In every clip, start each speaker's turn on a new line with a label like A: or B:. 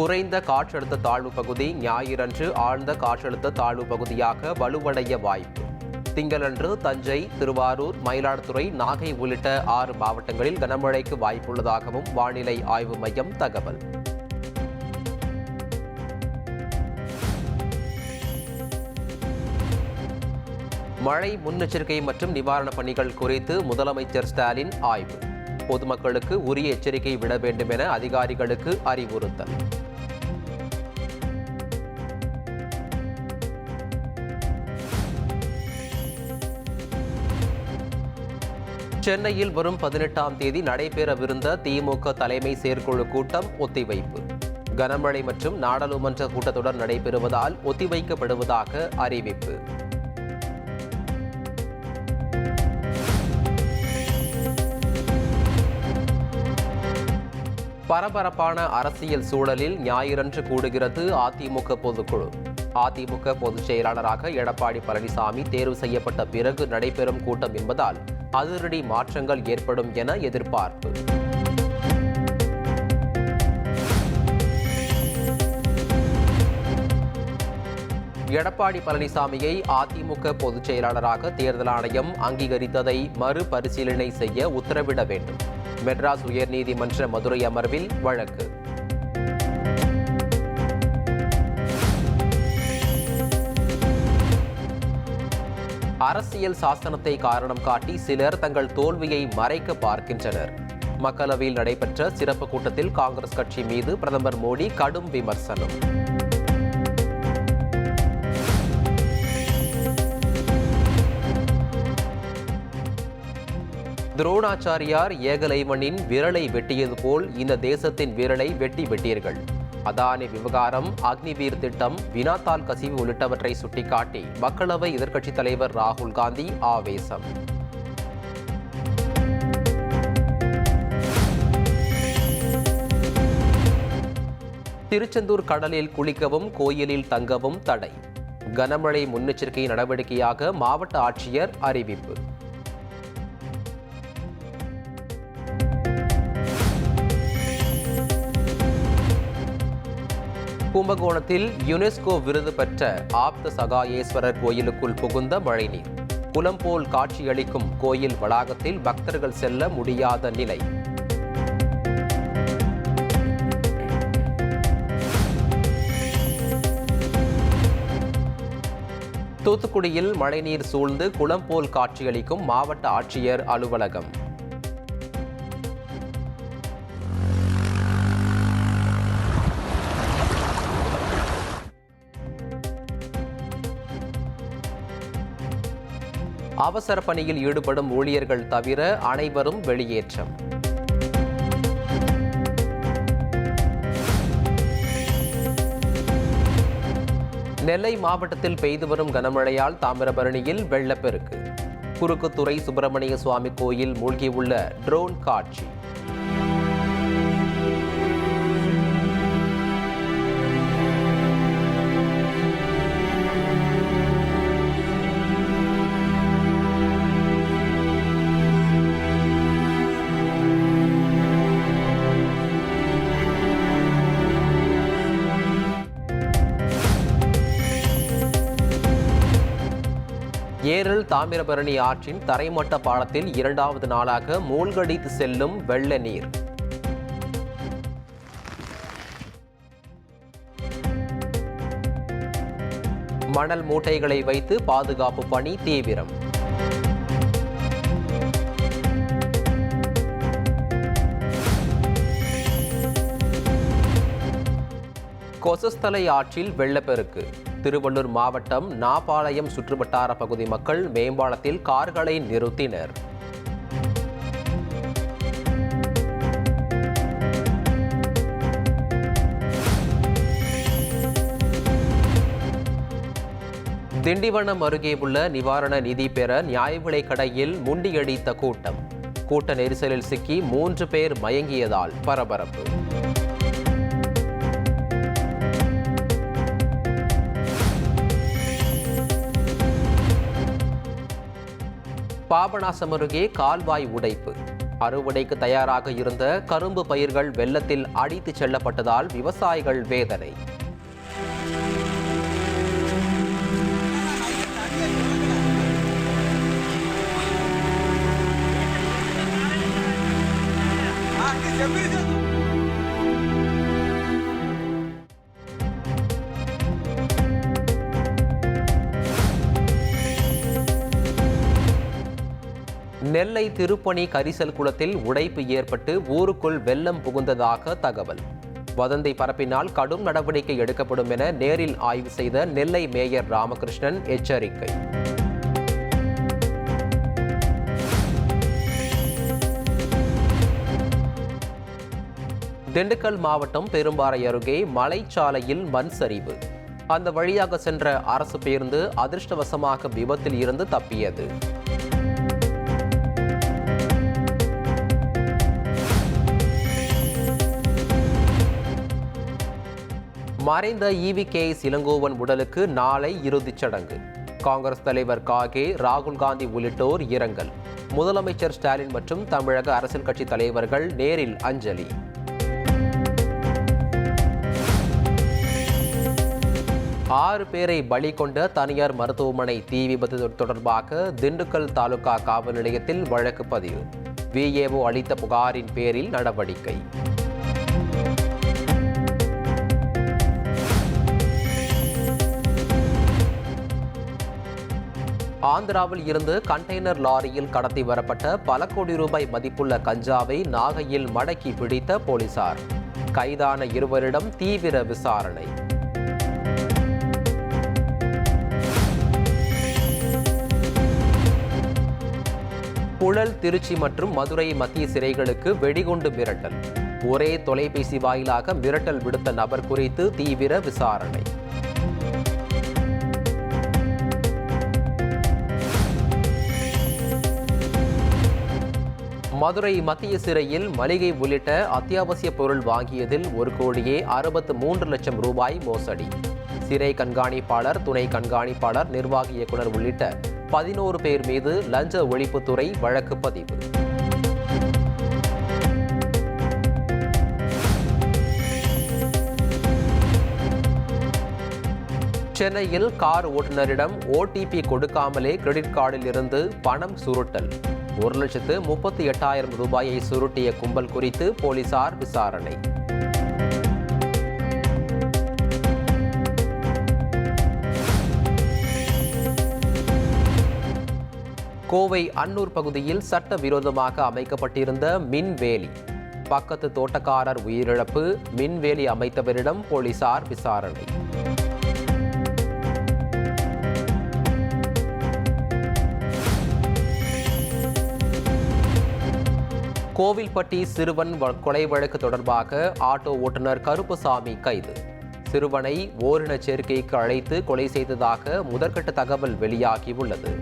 A: குறைந்த காற்றழுத்த தாழ்வு பகுதி ஞாயிறன்று ஆழ்ந்த காற்றழுத்த தாழ்வு பகுதியாக வலுவடைய வாய்ப்பு. திங்களன்று தஞ்சை, திருவாரூர், மயிலாடுதுறை, நாகை உள்ளிட்ட 6 மாவட்டங்களில் கனமழைக்கு வாய்ப்புள்ளதாகவும் வானிலை ஆய்வு மையம் தகவல். மழை முன்னெச்சரிக்கை மற்றும் நிவாரணப் பணிகள் குறித்து முதலமைச்சர் ஸ்டாலின் ஆய்வு. பொதுமக்களுக்கு உரிய எச்சரிக்கை விட வேண்டும் என அதிகாரிகளுக்கு அறிவுறுத்தல். சென்னையில் வரும் 18ஆம் தேதி நடைபெறவிருந்த திமுக தலைமை செயற்குழு கூட்டம் ஒத்திவைப்பு. கனமழை மற்றும் நாடாளுமன்ற கூட்டத்தொடர் நடைபெறுவதால் ஒத்திவைக்கப்படுவதாக அறிவிப்பு. பரபரப்பான அரசியல் சூழலில் ஞாயிறன்று கூடுகிறது அதிமுக பொதுக்குழு. அதிமுக பொதுச் செயலாளராக எடப்பாடி பழனிசாமி தேர்வு செய்யப்பட்ட பிறகு நடைபெறும் கூட்டம் என்பதால் அதிரடி மாற்றங்கள் ஏற்படும் என எதிர்பார்ப்பு. எடப்பாடி பழனிசாமியை அதிமுக பொதுச் செயலாளராக தேர்தல் ஆணையம் அங்கீகரித்ததை மறுபரிசீலனை செய்ய உத்தரவிட வேண்டும். மெட்ராஸ் உயர்நீதிமன்ற மதுரை அமர்வில் வழக்கு. அரசியல் சாசனத்தை காரணம் காட்டி சிலர் தங்கள் தோல்வியை மறைக்க பார்க்கின்றனர். மக்களவையில் நடைபெற்ற சிறப்பு கூட்டத்தில் காங்கிரஸ் கட்சி மீது பிரதமர் மோடி கடும் விமர்சனம். துரோணாச்சாரியார் ஏகலைவனின் விரலை வெட்டியது போல் இந்த தேசத்தின் விரலை வெட்டிவிட்டீர்கள். அதானி விவகாரம், அக்னிவீர் திட்டம், வினாத்தாள் கசிவு உள்ளிட்டவற்றை சுட்டிக்காட்டி மக்களவை எதிர்க்கட்சித் தலைவர் ராகுல் காந்தி ஆவேசம். திருச்செந்தூர் கடலில் குளிக்கவும் கோயிலில் தங்கவும் தடை. கனமழை முன்னெச்சரிக்கை நடவடிக்கையாக மாவட்ட ஆட்சியர் அறிவிப்பு. கும்பகோணத்தில் யுனெஸ்கோ விருது பெற்ற ஆப்த சகாயேஸ்வரர் கோயிலுக்குள் புகுந்த மழைநீர். குளம் போல் காட்சியளிக்கும் கோயில் வளாகத்தில் பக்தர்கள் செல்ல முடியாத நிலை. தூத்துக்குடியில் மழைநீர் சூழ்ந்து குளம் போல் காட்சியளிக்கும் மாவட்ட ஆட்சியர் அலுவலகம். அவசர பணியில் ஈடுபடும் ஊழியர்கள் தவிர அனைவரும் வெளியேற்றம். நெல்லை மாவட்டத்தில் பெய்து வரும் கனமழையால் தாமிரபரணியில் வெள்ளப்பெருக்கு. குறுக்குத்துறை சுப்பிரமணிய சுவாமி கோயில் மூழ்கியுள்ள ட்ரோன் காட்சி. ஏரல் தாமிரபரணி ஆற்றின் தரைமட்ட பாலத்தில் 2வது நாளாக மூழ்கடித்து செல்லும் வெள்ள நீர். மணல் மூட்டைகளை வைத்து பாதுகாப்பு பணி தீவிரம். கொசஸ்தலை ஆற்றில் வெள்ளப்பெருக்கு. திருவள்ளூர் மாவட்டம் நாபாளையம் சுற்றுவட்டார பகுதி மக்கள் மேம்பாலத்தில் கார்களை நிறுத்தினர். திண்டிவனம் அருகே உள்ள நிவாரண நிதி பெற நியாய விலைக் கடையில் முண்டியடித்த கூட்டம். கூட்ட நெரிசலில் சிக்கி 3 பேர் மயங்கியதால் பரபரப்பு. பாபநாசம் அருகே கால்வாய் உடைப்பு. அறுவடைக்கு தயாராக இருந்த கரும்பு பயிர்கள் வெள்ளத்தில் அடித்துச் செல்லப்பட்டதால் விவசாயிகள் வேதனை. நெல்லை திருப்பணி கரிசல் குளத்தில் உடைப்பு ஏற்பட்டு ஊருக்குள் வெள்ளம் புகுந்ததாக தகவல். வதந்தி பரப்பினால் கடும் நடவடிக்கை எடுக்கப்படும் என நேரில் ஆய்வு செய்த நெல்லை மேயர் ராமகிருஷ்ணன் எச்சரிக்கை. திண்டுக்கல் மாவட்டம் பெரும்பாறை அருகே மலைச்சாலையில் மண் சரிவு. அந்த வழியாக சென்ற அரசு பேருந்து அதிர்ஷ்டவசமாக விபத்தில் இருந்து தப்பியது. மறைந்த EVKS இளங்கோவன் உடலுக்கு நாளை இறுதிச் சடங்கு. காங்கிரஸ் தலைவர் காகே, ராகுல் காந்தி உள்ளிட்டோர் இரங்கல். முதலமைச்சர் ஸ்டாலின் மற்றும் தமிழக அரசியல் கட்சி தலைவர்கள் நேரில் அஞ்சலி. ஆறு பேரை பலி கொண்ட தனியார் மருத்துவமனை தீ விபத்து தொடர்பாக திண்டுக்கல் தாலுகா காவல் நிலையத்தில் வழக்கு பதிவு. VAO அளித்த புகாரின் பேரில் நடவடிக்கை. ஆந்திராவில் இருந்து கண்டெய்னர் லாரியில் கடத்தி வரப்பட்ட பல கோடி ரூபாய் மதிப்புள்ள கஞ்சாவை நாகையில் மடக்கி பிடித்த போலீசார். கைதான இருவரிடம் தீவிர விசாரணை. புழல், திருச்சி மற்றும் மதுரை மத்திய சிறைகளுக்கு வெடிகுண்டு மிரட்டல். ஒரே தொலைபேசி வாயிலாக மிரட்டல் விடுத்த நபர் குறித்து தீவிர விசாரணை. மதுரை மத்திய சிறையில் மளிகை உள்ளிட்ட அத்தியாவசிய பொருள் வாங்கியதில் 1,63,00,000 ரூபாய் மோசடி. சிறை கண்காணிப்பாளர், துணை கண்காணிப்பாளர், நிர்வாக இயக்குநர் உள்ளிட்ட 11 பேர் மீது லஞ்ச ஒழிப்புத்துறை வழக்கு பதிவு. சென்னையில் கார் ஓட்டுநரிடம் OTP கொடுக்காமலே கிரெடிட் கார்டில் இருந்து பணம் சுருட்டல். 1,38,000 ரூபாயை சுருட்டிய கும்பல் குறித்து போலீசார் விசாரணை. கோவை அன்னூர் பகுதியில் சட்டவிரோதமாக அமைக்கப்பட்டிருந்த மின்வேலி. பக்கத்து தோட்டக்காரர் உயிரிழப்பு. மின்வேலி அமைத்தவரிடம் போலீசார் விசாரணை. கோவில்பட்டி சிறுவன் கொலை வழக்கு தொடர்பாக ஆட்டோ ஓட்டுநர் கருப்புசாமி கைது. சிறுவனை ஓரின சேர்க்கைக்கு அழைத்து கொலை செய்ததாக முதற்கட்ட தகவல் வெளியாகியுள்ளது.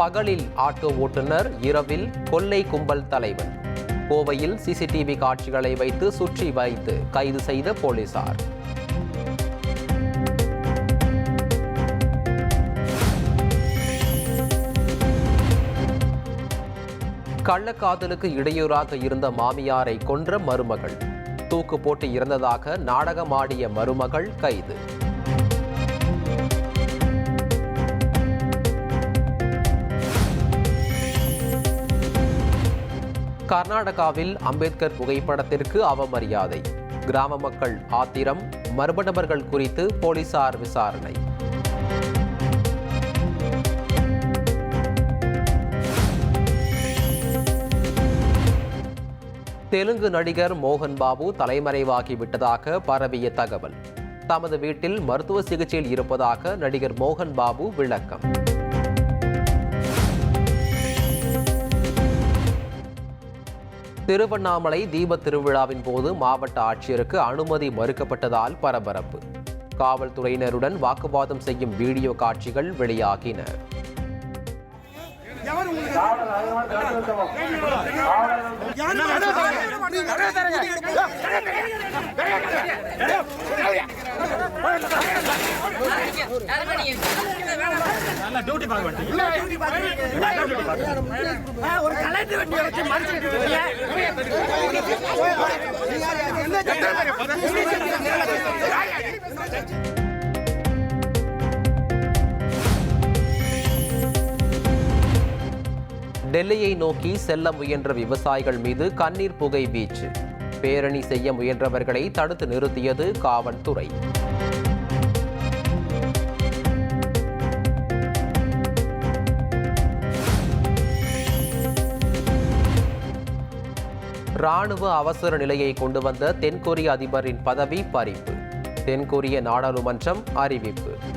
A: பகலில் ஆட்டோ ஓட்டுநர், இரவில் கொள்ளை கும்பல் தலைவன். கோவையில் CCTV காட்சிகளை வைத்து சுற்றி வைத்து கைது செய்த போலீசார். கள்ளக்காதலுக்கு இடையூறாக இருந்த மாமியாரை கொன்ற மருமகள். தூக்கு போட்டு இறந்ததாக நாடகமாடிய மருமகள் கைது. கர்நாடகாவில் அம்பேத்கர் புகைப்படத்திற்கு அவமரியாதை. கிராம மக்கள் ஆத்திரம். மர்ம நபர்கள் குறித்து போலீசார் விசாரணை. தெலுங்கு நடிகர் மோகன் பாபு தலைமறைவாகிவிட்டதாக பரவிய தகவல். தமது வீட்டில் மருத்துவ சிகிச்சையில் இருப்பதாக நடிகர் மோகன் பாபு விளக்கம். திருவண்ணாமலை தீபத் திருவிழாவின் போது மாவட்ட ஆட்சியருக்கு அனுமதி மறுக்கப்பட்டதால் பரபரப்பு. காவல்துறையினருடன் வாக்குவாதம் செய்யும் வீடியோ காட்சிகள் வெளியாகின.
B: ஒரு கலெக்டர் வண்டியை வச்சு மறைச்சிட்டு
A: டெல்லியை நோக்கி செல்ல முயன்ற விவசாயிகள் மீது கண்ணீர் புகை வீச்சு. பேரணி செய்ய முயன்றவர்களை தடுத்து நிறுத்தியது காவல்துறை. ராணுவ அவசர நிலையை கொண்டு வந்த தென்கொரிய அதிபரின் பதவி பறிப்பு. தென்கொரிய நாடாளுமன்றம் அறிவிப்பு.